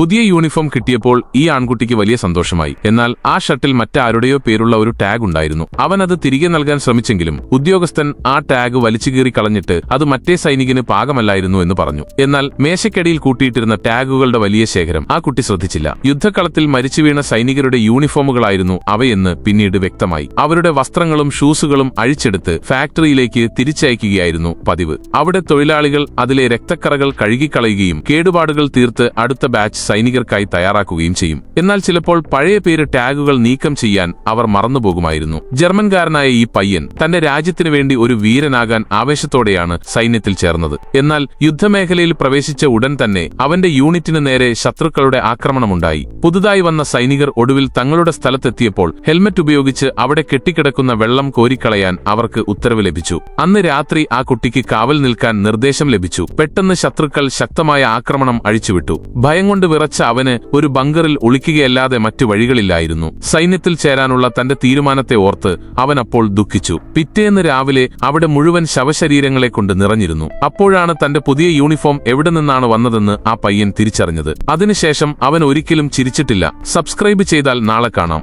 പുതിയ യൂണിഫോം കിട്ടിയപ്പോൾ ഈ ആൺകുട്ടിക്ക് വലിയ സന്തോഷമായി. എന്നാൽ ആ ഷർട്ടിൽ മറ്റാരുടെയോ പേരുള്ള ഒരു ടാഗ് ഉണ്ടായിരുന്നു. അവൻ അത് തിരികെ നൽകാൻ ശ്രമിച്ചെങ്കിലും ഉദ്യോഗസ്ഥൻ ആ ടാഗ് വലിച്ചുകീറി കളഞ്ഞിട്ട് അത് മറ്റേ സൈനികന് പാകമല്ലായിരുന്നു എന്ന് പറഞ്ഞു. എന്നാൽ മേശയ്ക്കടിയിൽ കൂട്ടിയിട്ടിരുന്ന ടാഗുകളുടെ വലിയ ശേഖരം ആ കുട്ടി ശ്രദ്ധിച്ചില്ല. യുദ്ധക്കളത്തിൽ മരിച്ചുവീണ സൈനികരുടെ യൂണിഫോമുകളായിരുന്നു അവയെന്ന് പിന്നീട് വ്യക്തമായി. അവരുടെ വസ്ത്രങ്ങളും ഷൂസുകളും അഴിച്ചെടുത്ത് ഫാക്ടറിയിലേക്ക് തിരിച്ചയക്കുകയായിരുന്നു പതിവ്. അവിടെ തൊഴിലാളികൾ അതിലെ രക്തക്കറകൾ കഴുകിക്കളയുകയും കേടുപാടുകൾ തീർത്ത് അടുത്ത ബാച്ച് സൈനികർക്കായി തയ്യാറാക്കുകയും ചെയ്യും. എന്നാൽ ചിലപ്പോൾ പഴയ പേര് ടാഗുകൾ നീക്കം ചെയ്യാൻ അവർ മറന്നുപോകുമായിരുന്നു. ജർമ്മൻകാരനായ ഈ പയ്യൻ തന്റെ രാജ്യത്തിനു വേണ്ടി ഒരു വീരനാകാൻ ആവേശത്തോടെയാണ് സൈന്യത്തിൽ ചേർന്നത്. എന്നാൽ യുദ്ധമേഖലയിൽ പ്രവേശിച്ച ഉടൻ തന്നെ അവന്റെ യൂണിറ്റിന് നേരെ ശത്രുക്കളുടെ ആക്രമണമുണ്ടായി. പുതുതായി വന്ന സൈനികർ ഒടുവിൽ തങ്ങളുടെ സ്ഥലത്തെത്തിയപ്പോൾ ഹെൽമറ്റ് ഉപയോഗിച്ച് അവിടെ കെട്ടിക്കിടക്കുന്ന വെള്ളം കോരിക്കളയാൻ അവർക്ക് ഉത്തരവ് ലഭിച്ചു. അന്ന് രാത്രി ആ കുട്ടിക്ക് കാവൽ നിൽക്കാൻ നിർദ്ദേശം ലഭിച്ചു. പെട്ടെന്ന് ശത്രുക്കൾ ശക്തമായ ആക്രമണം അഴിച്ചുവിട്ടു. ഭയം കൊണ്ട് വിറച്ച അവന് ഒരു ബങ്കറിൽ ഒളിക്കുകയല്ലാതെ മറ്റു വഴികളില്ലായിരുന്നു. സൈന്യത്തിൽ ചേരാനുള്ള തന്റെ തീരുമാനത്തെ ഓർത്ത് അവൻ അപ്പോൾ ദുഃഖിച്ചു. പിറ്റേന്ന് രാവിലെ അവിടെ മുഴുവൻ ശവശരീരങ്ങളെ കൊണ്ട് നിറഞ്ഞിരുന്നു. അപ്പോഴാണ് തന്റെ പുതിയ യൂണിഫോം എവിടെ നിന്നാണ് വന്നതെന്ന് ആ പയ്യൻ തിരിച്ചറിഞ്ഞത്. അതിനുശേഷം അവൻ ഒരിക്കലും ചിരിച്ചിട്ടില്ല. സബ്സ്ക്രൈബ് ചെയ്താൽ നാളെ കാണാം.